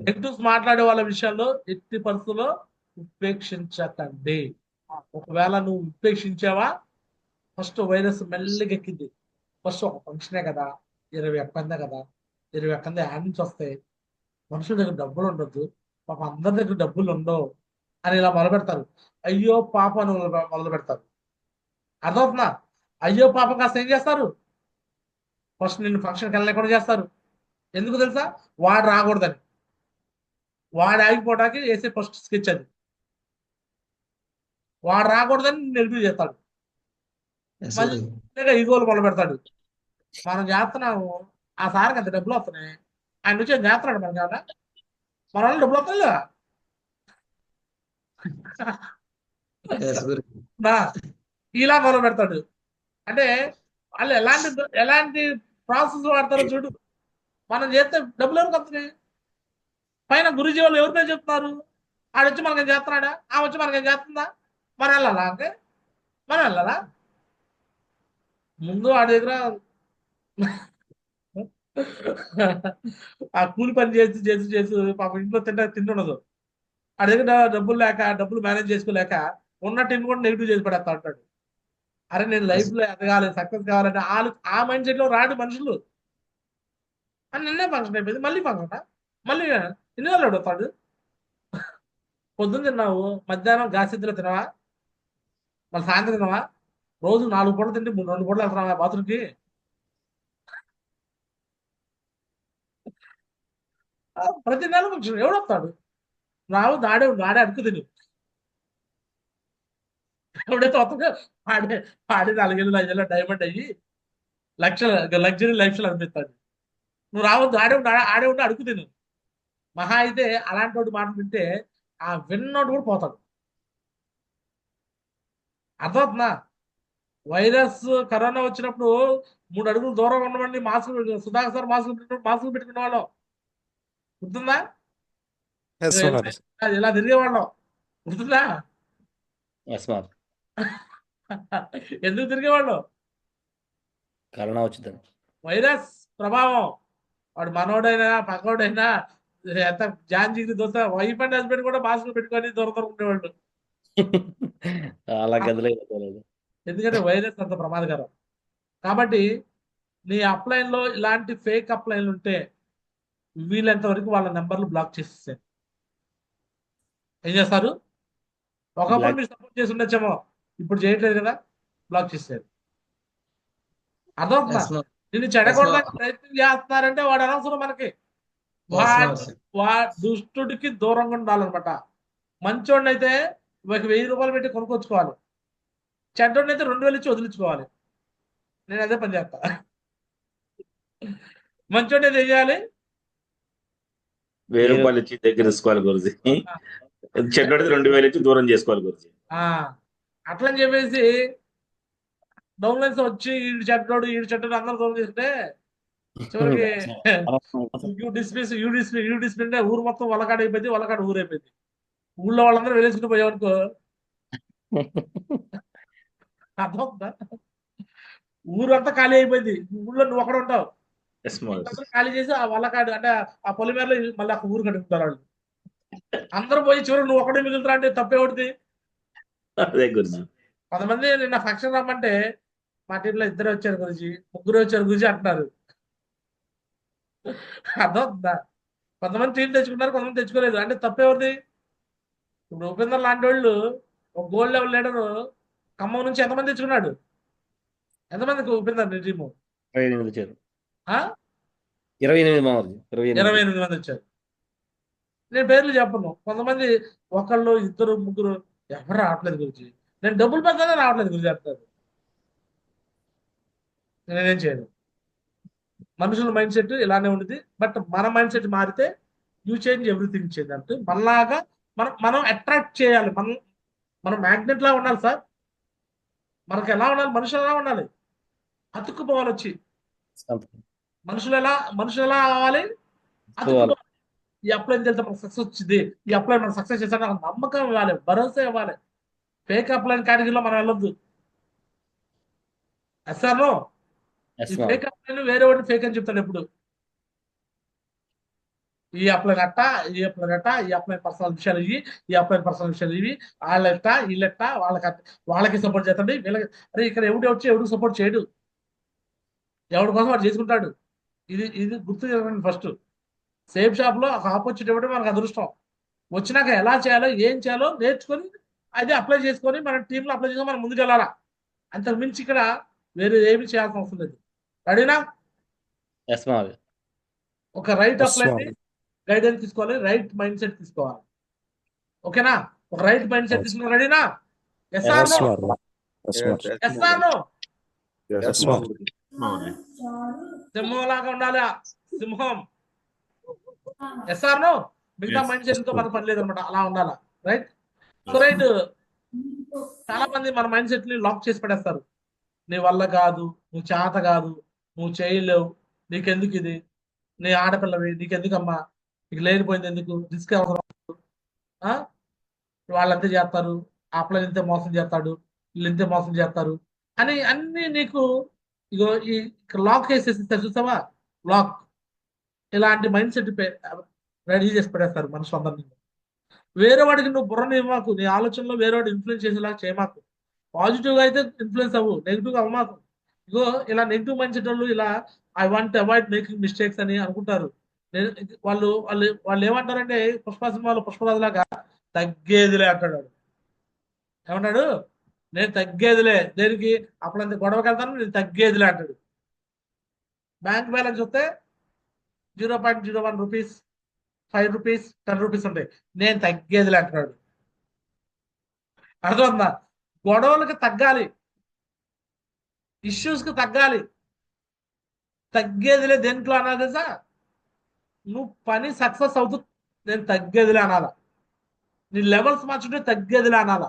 నెగిటివ్స్ మాట్లాడే వాళ్ళ విషయాల్లో ఎట్టి పరిస్థితుల్లో ఉపేక్షించకండి. ఒకవేళ నువ్వు ఉపేక్షించావా ఫస్ట్ వైరస్ మెల్లిగా ఎక్కింది. ఫస్ట్ ఒక ఫంక్షనే కదా, 20 ఎక్కందే కదా, 20 ఎక్కందే యాడ్ నుంచి వస్తాయి, మనుషుల దగ్గర డబ్బులు ఉండొద్దు, పాప అందరి దగ్గర డబ్బులు ఉండవు అని ఇలా మొదలు పెడతారు. అయ్యో పాప అని మొదలు పెడతారు. అర్థమవుతుందా? అయ్యో పాప కాస్త ఏం చేస్తారు? ఫస్ట్ నిన్ను ఫంక్షన్కి వెళ్ళలేకుండా చేస్తారు. ఎందుకు తెలుసా? వాడు రాకూడదని, వాడు ఆగిపోవడానికి వేసే ఫస్ట్ స్కెచ్ అది. వాడు రాకూడదని నెగిటివ్ చేస్తాడు. మళ్ళీ ఈగోలు మొదలు పెడతాడు. మనం చేస్తున్నాము, ఆ సార్కి అంత డబ్బులు వస్తున్నాయి, ఆయన నుంచి ఏం చేస్తున్నాడు మనకి ఏమన్నా? మన వాళ్ళు డబ్బులు వస్తాయి కదా ఇలా మొదలు పెడతాడు. అంటే వాళ్ళు ఎలాంటి ప్రాసెస్ వాడతారో చూడు. మనం చేస్తే డబ్బులు ఎవరికి వస్తున్నాయి? పైన గురుజీ వాళ్ళు ఎవరిపై చెప్తున్నారు? ఆడొచ్చి మనకేం చేస్తున్నాడా, ఆ వచ్చి మనకేం చేస్తుందా? మన వెళ్ళాలా అంటే మనం వెళ్ళాలా? ముందు వాడి దగ్గర ఆ కూలి పని చేసి చేసి చేసి పాపం ఇంట్లో తింటుండదు. వాడి దగ్గర డబ్బులు లేక డబ్బులు మేనేజ్ చేసుకోలేక ఉన్న టీం కూడా నెగిటివ్ చేసి పడేస్తా ఉంటాడు. అరే నేను లైఫ్ లో ఎదగాలి, సక్సెస్ కావాలంటే వాళ్ళు ఆ మైండ్ సెట్ లో రాడు మనుషులు. అని నిన్నే ఫంక్షన్ అయిపోయింది, మళ్ళీ ఫంక్షన్, మళ్ళీ ఎన్ని రోజులు అడుగుతాడు. పొద్దున్న తిన్నావు, మధ్యాహ్నం గాసిద్దులో తినవా, మళ్ళీ సాయంత్రం తినవా, రోజు 4 పూటలు తింటే 2 పూటలు వెళ్తున్నావా బాత్రూమ్కి? ప్రతి నెల ఫంక్షన్ ఎవడు వస్తాడు? రావు, నాడే అడుగు తిను. ఎవడైతే వస్తుందో వాడే వాడే 4 ఏళ్ళు 5 ఏళ్ళు డైమండ్ అయ్యి లగ్జరీ లైఫ్ స్టైల్ అనిపిస్తాడు. నువ్వు రావద్దు, ఆడే ఉండి అడుగు తిను. మహా అయితే అలాంటి వాడు మాట వింటే ఆ విన్నోడు కూడా పోతాడు. అర్థమవుతుందా? వైరస్ కరోనా వచ్చినప్పుడు 3 అడుగులు దూరం ఉండమండి, సుధాకర్ సార్ మాస్కులు పెట్టుకునే వాళ్ళం గుర్తుందా? Yes, Lord. ఇలా తిరిగేవాళ్ళం గుర్తుందా? ఎస్ మార్. ఎందుకు తిరిగేవాళ్ళం? కరోనా వచ్చిందని. వైరస్ ప్రభావం. వాడు మనోడైనా పక్కోడైనా ఎంత జాంజీకి దోస్త వైఫ్ అండ్ హస్బెండ్ కూడా మాస్కులు పెట్టుకొని దూరం ఉండేవాళ్ళు. అలా గదిలో వెళ్ళలేదు. ఎందుకంటే వైరస్ అంత ప్రమాదకరం. కాబట్టి నీ అప్లైన్లో ఇలాంటి ఫేక్ అప్లైన్లు ఉంటే వీళ్ళంత వరకు వాళ్ళ నెంబర్లు బ్లాక్ చేసేసారు. ఏం చేస్తారు? ఒకప్పుడు మీరు సపోర్ట్ చేసి ఉండొచ్చేమో, ఇప్పుడు చేయట్లేదు కదా, బ్లాక్ చేసేసారు. అర్థమవుతుందా? నిన్ను చెడగొడడానికి ప్రయత్నం చేస్తున్నారంటే వాడు అనవసరం మనకి. దుష్టుడికి దూరంగా ఉండాలన్నమాట. మంచోడిని అయితే 1000 రూపాయలు పెట్టి కొనుక్కొచ్చుకోవాలి, చెడ్డోడిని అయితే 2000 ఇచ్చి వదిలించుకోవాలి. నేను అదే పని చేస్తా. మంచోడిని అయితే ఏం చేయాలి? 1000 రూపాయలు ఇచ్చి దగ్గర తీసుకోవాలి గురుజీ. చెడ్డోడికి 2000 ఇచ్చి దూరం చేసుకోవాలి గురుజీ. అట్లని చెప్పేసి డౌన్లైన్స్ వచ్చి ఈడు చెడ్డోడు అందరూ దూరం చేస్తే చివరికి డిస్ప్లే ఊరు మొత్తం వలకాడ అయిపోయింది, వలకాడ ఊరైపోయింది. ఊళ్ళో వాళ్ళందరూ వెళ్ళేసుకుని పోయావనుకో, అర్థమవుతుందా? ఊరంతా ఖాళీ అయిపోయింది, ఊళ్ళో నువ్వు ఒకడు ఉంటావు. ఖాళీ చేసి ఆ వల్లకాడు అంటే ఆ పొలిమేరలో మళ్ళీ అక్కడ ఊరు కట్టుకుంటారు వాళ్ళు. అందరూ పోయి చివరికి నువ్వు ఒకటే మిగులుతురా అంటే తప్పే ఒకటి. అదే గురుజీ. కొంతమంది నిన్న ఫంక్షన్ రమ్మంటే మా టీంలో 2 వచ్చారు గురించి, 3 వచ్చారు గురించి అంటున్నారు. అర్థమవుతుందా? కొంతమంది టీం తెచ్చుకున్నారు, కొంతమంది తెచ్చుకోలేదు అంటే తప్పేవరిది? ఇప్పుడు ఉపేందర్ లాంటి వాళ్ళు ఒక గోల్డ్ లెవెల్ లీడర్ ఖమ్మం నుంచి ఎంతమంది తెచ్చుకున్నాడు? ఎంతమందికి ఉపేందర్ నీ టీము? 28 వచ్చారు. 28 మంది వచ్చారు. నేను పేర్లు చెప్పను. కొంతమంది 1, 2, 3 ఎవరు రావట్లేదు గురించి. నేను డబ్బులు పెద్దనే రావట్లేదు గురించి చెప్తారు. నేనేం చేయను. మనుషుల మైండ్ సెట్ ఇలానే ఉంటుంది. బట్ మన మైండ్ సెట్ మారితే యూ చేంజ్ ఎవ్రీథింగ్ చేంజ్ అంటే మనలాగా మనం అట్రాక్ట్ చేయాలి. మనం మ్యాగ్నెట్ లా ఉండాలి సార్. మనకు ఎలా ఉండాలి? మనుషులు ఎలా ఉండాలి? అతుక్కుపోవాలి వచ్చి. మనుషులు ఎలా అవ్వాలి? అతుక్కుపోవాలి. ఈ అప్లై చేస్తే మనకు సక్సెస్ వచ్చింది, ఈ అప్లై మనకు సక్సెస్ చేస్తాను నమ్మకం ఇవ్వాలి, భరోసా ఇవ్వాలి. ఫేక్ అప్లైన్ కేటగిరీలో మనం వెళ్ళొద్దు. ఎస్ఆర్నో ఈ ఫేక్ అప్లైన్ వేరే వాడిని ఫేక్ అని చెప్తాడు ఎప్పుడు. ఈ అప్లైన్ అట్ట, ఈ అప్లైన్ పర్సనల్ విషయాలు ఇవి, ఈ అప్లైన్ పర్సనల్ విషయాలు ఇవి, వాళ్ళెట్ట వీళ్ళెట్ట, వాళ్ళకి సపోర్ట్ చేస్తాడు, వీళ్ళకి. అరే ఇక్కడ ఎవడు సపోర్ట్ చేయడు, ఎవడి కోసం వాడు చేసుకుంటాడు. ఇది గుర్తు చేయండి. ఫస్ట్ సేఫ్ షాప్ లో ఒక ఆపర్చునిటీ ఇవ్వడం మనకు అదృష్టం. వచ్చినాక ఎలా చేయాలో ఏం చేయాలో నేర్చుకొని అది అప్లై చేసుకొని మన టీంలో అప్లై చేసుకొని మనం ముందుకు వెళ్ళాలా. అంతకు మించి ఇక్కడ వేరే ఏమి చేయాల్సిన అవసరం లేదు. రెడీనా? ఒక రైట్ అప్లై గైడెన్స్ తీసుకోవాలి, రైట్ మైండ్ సెట్ తీసుకోవాలి. ఓకేనా? ఒక రైట్ మైండ్ సెట్ తీసుకున్నా. రెడీనా? సింహం లాగా ఉండాలి. సింహం. ఎస్ఆర్నో? మిగతా మైండ్ సెట్ తో మనకు పని లేదనమాట, అలా ఉండాలా. రైట్? So right. చాలా మంది మన మైండ్ సెట్ ని లాక్ చేసి పడేస్తారు. నీ వల్ల కాదు, నువ్వు చేత కాదు, నువ్వు చేయలేవు, నీకెందుకు ఇది, నీ ఆడపిల్లవి, నీకెందుకమ్మా, నీకు లేనిపోయింది ఎందుకు, రిస్క్ అవసరం, వాళ్ళంతే చేస్తారు, అప్లైన్ అంతే మోసం చేస్తాడు, వీళ్ళు ఇంతే మోసం చేస్తారు అని అన్ని నీకు ఇగో ఈ లాక్ వేసేసి చూసావా, లాక్. ఇలాంటి మైండ్ సెట్ రెడీ చేసి పెడేస్తారు మనుషులందరినీ. వేరే వాడికి నువ్వు బుర్రని ఇవ్వమాకు, నీ ఆలోచనలో వేరే వాడు ఇన్ఫ్లుయెన్స్ చేసేలా చేయమాకు. పాజిటివ్గా అయితే ఇన్ఫ్లుయెన్స్ అవ్వు, నెగిటివ్గా అవ్వమాకు. ఇగో ఇలా నెగిటివ్ మైండ్ సెట్ వాళ్ళు ఇలా I want avoid making mistakes అని అనుకుంటారు. వాళ్ళు వాళ్ళు వాళ్ళు ఏమంటారంటే పుష్ప సినిమాలో పుష్పరాజు లాగా తగ్గేదిలే అంటాడు వాడు. ఏమన్నాడు, నేను తగ్గేదిలే, దేనికి అప్పుడంత గొడవకి వెళ్తాను, నేను తగ్గేదిలే అంటాడు. బ్యాంక్ బ్యాలెన్స్ వస్తే 0.01 రూపీస్, 5 రూపీస్, 10 రూపీస్ ఉంటాయి, నేను తగ్గేదిలే అంటున్నాడు. అర్థమవుతుందా? గొడవలకి తగ్గాలి, ఇష్యూస్కి తగ్గాలి. తగ్గేదిలే దేంట్లో అనాలి తెలుసా? నువ్వు పని సక్సెస్ అవుతూ నేను తగ్గేదిలే అనాలా, నీ లెవెల్స్ మార్చుంటే తగ్గేదిలే అనాలా,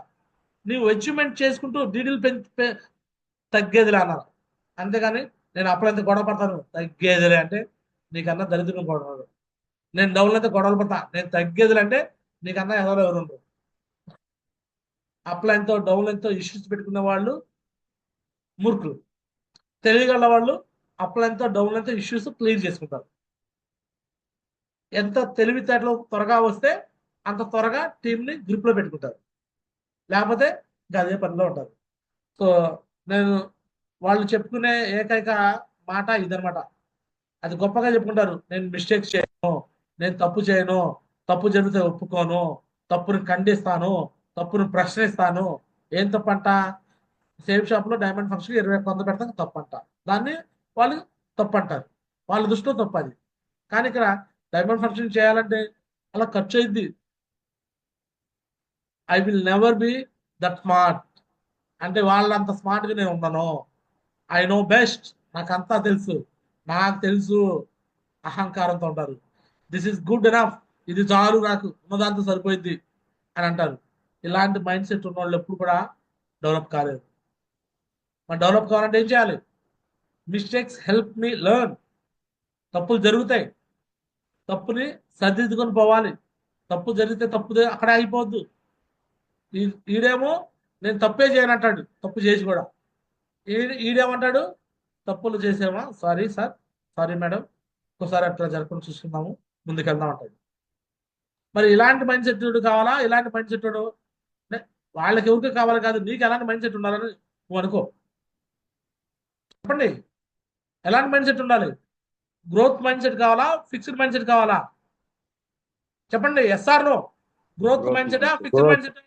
నీవు అచీవ్మెంట్ చేసుకుంటూ డీడీలు తగ్గేదిలే అనాలా. అంతేగాని నేను అప్పుడైతే గొడవ పడతాను తగ్గేదిలే అంటే నీకన్నా దరిద్రం గొడవ. నేను డౌన్లో అయితే గొడవలు పడతా, నేను తగ్గేదిలే అంటే నీకన్నా ఎవరు ఉండరు. అప్లైన్తో డౌన్లైన్తో ఇష్యూస్ పెట్టుకునే వాళ్ళు మూర్ఖులు. తెలియగల వాళ్ళు అప్లైన్తో డౌన్లైన్తో ఇష్యూస్ క్లియర్ చేసుకుంటారు. ఎంత తెలివితేటలో త్వరగా వస్తే అంత త్వరగా టీంని గ్రిప్లో పెట్టుకుంటారు, లేకపోతే అదే పనిలో ఉంటారు. సో నేను వాళ్ళు చెప్పుకునే ఏకైక మాట ఇదనమాట. అది గొప్పగా చెప్పుకుంటారు, నేను మిస్టేక్స్ చేయను, నేను తప్పు చేయను, తప్పు జరిగితే ఒప్పుకోను, తప్పుని ఖండిస్తాను, తప్పుని ప్రశ్నిస్తాను. ఏం తప్పంట? సేమ్ షాప్లో డైమండ్ ఫంక్షన్ 21 పెడతాం తప్పంట. దాన్ని వాళ్ళు తప్పు అంటారు, వాళ్ళ దృష్టిలో తప్పు అది. కానీ ఇక్కడ డైమండ్ ఫంక్షన్ చేయాలంటే అలా ఖర్చు అయింది. I will never be that smart అంటే వాళ్ళంత స్మార్ట్గా నేను ఉన్నాను. ఐ నో బెస్ట్, నాకంతా తెలుసు, నాకు తెలుసు అహంకారంతో ఉంటారు. దిస్ ఈస్ గుడ్ ఎనఫ్, ఇది చాలు, నాకు ఉన్నదాంతో సరిపోయింది అని అంటారు. ఇలాంటి మైండ్ సెట్ ఉన్న వాళ్ళు ఎప్పుడు కూడా డెవలప్ కాలేదు. మరి డెవలప్ కావాలంటే ఏం చేయాలి? Mistakes help me learn. తప్పులు జరుగుతాయి, తప్పుని సరిదిద్దుకొని పోవాలి. తప్పు జరిగితే తప్పు అక్కడే అయిపోవద్దు. ఈడేమో నేను తప్పే చేయనంటాడు, తప్పు చేసి కూడా. ఈడేమంటాడు, తప్పులు చేసామా, సారీ సార్, సారీ మేడం, ఒకసారి అట్లా జరగకుండా చూసుకుందాము, ముందుకెళ్దాం అంటాడు. మరి ఇలాంటి మైండ్ సెట్ కావాలా? ఇలాంటి మైండ్ సెట్ వాళ్ళకి ఎవరికి కావాలి కాదు, నీకు ఎలాంటి మైండ్ సెట్ ఉండాలని నువ్వు అనుకో. చెప్పండి, ఎలాంటి మైండ్ సెట్ ఉండాలి? గ్రోత్ మైండ్ సెట్ కావాలా, ఫిక్స్డ్ మైండ్ సెట్ కావాలా? చెప్పండి, ఎస్ఆర్ నో. గ్రోత్ మైండ్ సెటా, fixed mindset?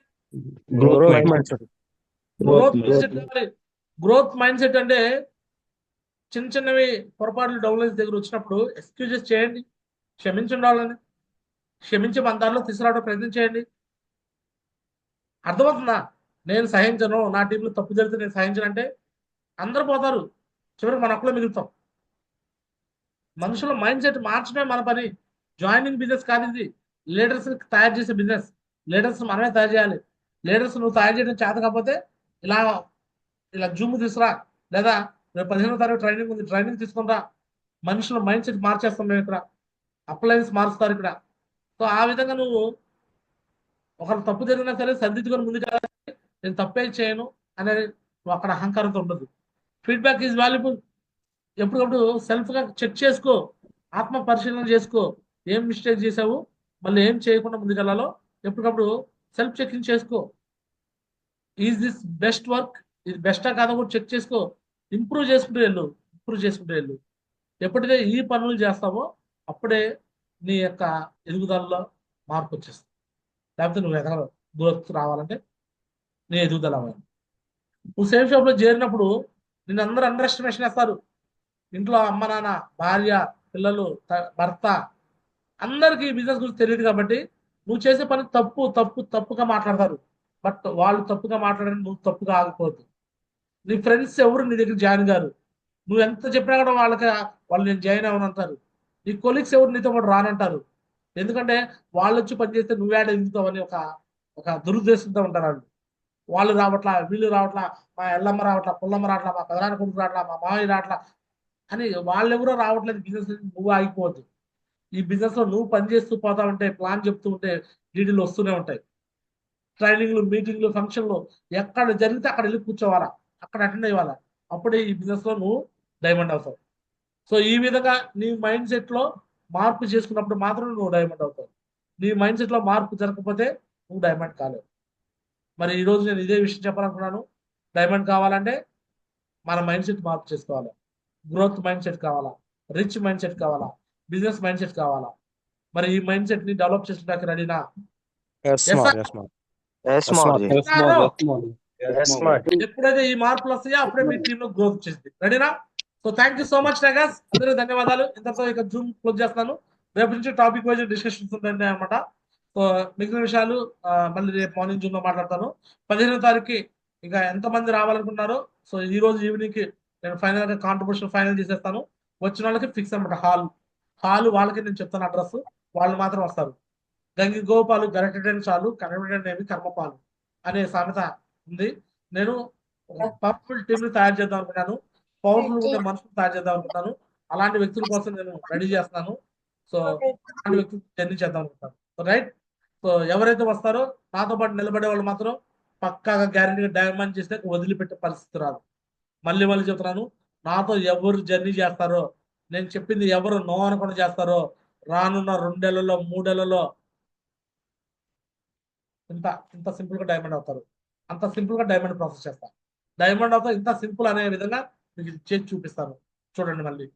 Growth mindset. Growth mindset కావాలి. గ్రోత్ మైండ్ సెట్ అంటే చిన్న చిన్నవి పొరపాట్లు డౌన్లైన్స్ దగ్గర వచ్చినప్పుడు ఎక్స్క్యూజెస్ చేయండి, క్షమించండి, వాళ్ళని క్షమించి మన దారిలో తీసుకురావడం ప్రయత్నం చేయండి. అర్థమవుతుందా? నేను సహించను, నా టీంలో తప్పు జరిగితే నేను సహించను అంటే అందరు పోతారు, చివరికి మన ఒక్కలో మిగులుతాం. మనుషుల మైండ్ సెట్ మార్చడమే మన పని. జాయినింగ్ బిజినెస్ కాదు ఇది, లీడర్స్ తయారు చేసే బిజినెస్. లీడర్స్ మనమే తయారు చేయాలి. లీడర్స్ నువ్వు తయారు చేయడం చేత కాకపోతే ఇలా ఇలా జూమ్ తీసుకురా, లేదా రేపు 15వ తారీఖు ట్రైనింగ్ ఉంది, ట్రైనింగ్ తీసుకుని రా. మనుషుల మైండ్ సెట్ మార్చేస్తాం మేము ఇక్కడ, అప్లయన్స్ మారుస్తారు ఇక్కడ. సో ఆ విధంగా నువ్వు ఒకరు తప్పు జరిగినా సరే సర్దిద్దుకొని ముందుకు వెళ్ళాలి. నేను తప్పే చేయను అనేది నువ్వు అక్కడ అహంకారంతో ఉండదు. Feedback is valuable. ఎప్పటికప్పుడు సెల్ఫ్గా చెక్ చేసుకో, ఆత్మ పరిశీలన చేసుకో, ఏం మిస్టేక్ చేసావు, మళ్ళీ ఏం చేయకుండా ముందుకెళ్ళాలో ఎప్పటికప్పుడు సెల్ఫ్ చెకింగ్ చేసుకో. ఈజ్ దిస్ బెస్ట్ వర్క్, ఇది బెస్టా కాదా కూడా చెక్ చేసుకో. ఇంప్రూవ్ చేసుకుంటూ వెళ్ళు. ఎప్పుడైతే ఈ పనులు చేస్తావో అప్పుడే నీ యొక్క ఎదుగుదలలో మార్పు వచ్చేస్తుంది. లేకపోతే నువ్వు ఎదగలవు. గ్రోత్ రావాలంటే నీ ఎదుగుదల అవ్వాలి. నువ్వు సేమ్ షాప్లో చేరినప్పుడు నిన్ను అందరూ అండర్ ఎస్టిమేషన్ వేస్తారు. ఇంట్లో అమ్మ, నాన్న, భార్య, పిల్లలు, భర్త అందరికీ బిజినెస్ గురించి తెలియదు కాబట్టి నువ్వు చేసే పని తప్పుగా మాట్లాడతారు. బట్ వాళ్ళు తప్పుగా మాట్లాడని నువ్వు తప్పుగా ఆగిపోవద్దు. నీ ఫ్రెండ్స్ ఎవరు నీ దగ్గర జాయిన్ గారు, నువ్వు ఎంత చెప్పినా కూడా వాళ్ళు నేను జాయిన్ అవ్వనంటారు. నీ కొలీగ్స్ ఎవరు నీతో పాటు రానంటారు. ఎందుకంటే వాళ్ళు వచ్చి పనిచేస్తే నువ్వేడ ఎదుగుతావని ఒక దురుద్దేశంతో ఉంటారు. వాళ్ళు రావట్లా, వీళ్ళు రావట్లా, మా ఎల్లమ్మ రావట్లా, పుల్లమ్మ రావట్లా, మా పెదనాన్న కొడుకు రావట్లా, మా మామయ్య రావట్లా అని వాళ్ళెవరో రావట్లేదు. బిజినెస్ నువ్వు ఆగిపోవద్దు. ఈ బిజినెస్ లో నువ్వు పనిచేస్తూ పోతా ఉంటే, ప్లాన్ చెప్తూ ఉంటే డీడీలు వస్తూనే ఉంటాయి. ట్రైనింగ్లు, మీటింగ్లు, ఫంక్షన్లు ఎక్కడ జరిగితే అక్కడ వెళ్ళి కూర్చోవాలా, అక్కడ అటెండ్ అయ్యాలా. అప్పుడే ఈ బిజినెస్ లో నువ్వు డైమండ్ అవుతావు. సో ఈ విధంగా నీ మైండ్ సెట్ లో మార్పు చేసుకున్నప్పుడు మాత్రం నువ్వు డైమండ్ అవుతావు. నీ మైండ్ సెట్ లో మార్పు జరగకపోతే నువ్వు డైమండ్ కాలేవు. మరి ఈ రోజు నేను ఇదే విషయం చెప్పాలనుకున్నాను. డైమండ్ కావాలంటే మన మైండ్ సెట్ మార్పు చేసుకోవాలి. గ్రోత్ మైండ్ సెట్ కావాలా, రిచ్ మైండ్ సెట్ కావాలా, బిజినెస్ మైండ్ సెట్ కావాలా. మరి ఈ మైండ్ సెట్ ని డెవలప్ చేసుకోవడానికి రెడీనా? Yes, Yes, Lord. sir. Yes, Lord. Yes, Yes, Lord. Lord. Yes, Lord. Yes, Lord. Yes, Lord. ఎప్పుడైతే ఈ మార్పులు వస్తాయో అప్పుడే మీ టీమ్ లో గ్రోత్ వచ్చేసింది. రెడీనా? So thank you so much tigers, అందరూ ధన్యవాదాలు. ఇంతతో ఇక జూమ్ క్లోజ్ చేస్తున్నాను. రేపు నుంచి టాపిక్ వైజ్ డిస్కషన్స్ ఉంటాయి అనమాట. సో మిగిలిన విషయాలు మళ్ళీ రేపు మార్నింగ్ జూమ్ లో మాట్లాడతాను. 15వ తారీఖుకి ఇక ఎంతమంది రావాలనుకున్నారో, సో ఈ రోజు ఈవినింగ్ కి నేను ఫైనల్ గా కాంట్రిబ్యూషన్ ఫైనల్ చేసేస్తాను. వచ్చిన వాళ్ళకి ఫిక్స్ అనమాట. హాల్ వాళ్ళకి నేను చెప్తాను అడ్రస్, వాళ్ళు మాత్రం వస్తారు. గంగి గోపాలు గరటెడని చాలు, కనబడేవి కర్మపాలు అనే సామెత ఉంది. నేను పవర్ఫుల్ టీమ్ ని తయారు చేద్దాం అనుకున్నాను. పవర్ఫుల్ ఉండే మనుషులు తయారు చేద్దాం అనుకున్నాను. అలాంటి వ్యక్తుల కోసం నేను రెడీ చేస్తున్నాను. సో అలాంటి వ్యక్తులు జర్నీ చేద్దాం అనుకుంటాను. రైట్. సో ఎవరైతే వస్తారో నాతో పాటు నిలబడే వాళ్ళు మాత్రం పక్కాగా గ్యారెంటీగా డైమండ్ చేస్తే వదిలిపెట్టే పరిస్థితి రాదు. మళ్ళీ చెప్తున్నాను, నాతో ఎవరు జర్నీ చేస్తారో, నేను చెప్పింది ఎవరు నో అనుకుండా చేస్తారో, రానున్న 2 నెలల్లో 3 నెలల్లో ఇంత సింపుల్ గా డైమండ్ అవుతారు. అంత సింపుల్ గా డైమండ్ ప్రాసెస్ చేస్తా. డైమండ్ అవుతా ఇంత సింపుల్ అనే విధంగా మీకు చేసి చూపిస్తాను. చూడండి మళ్ళీ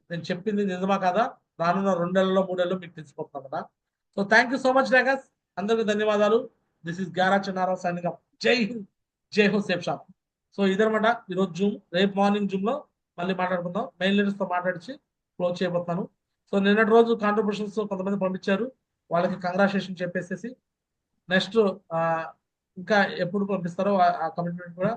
నేను చెప్పింది నిజమా కాదా రానున్న 2 నెలల్లో 3 నెలల్లో మీకు తెలిసిపోతుంది కదా. So thank you so much dogs, అందరికీ ధన్యవాదాలు. దిస్ ఇస్ గారా చిన్నారావు సైనింగ్ అప్. జై హింద్, జై హో సేఫ్ షాప్. సో ఇదనమాట ఈరోజు జూమ్. రేపు మార్నింగ్ జూమ్ లో మళ్ళీ మాట్లాడుకుందాం. మెయిన్ లీడర్స్ తో మాట్లాడించి క్లోజ్ చేయబోతున్నాను. సో నిన్నటి రోజు కాంట్రిబ్యూషన్స్ కొంతమంది పంపించారు, వాళ్ళకి కంగ్రాచులేషన్ చెప్పేసేసి నెక్స్ట్ ఇంకా ఎప్పుడు పంపిస్తారో ఆ కమిట్మెంట్ కూడా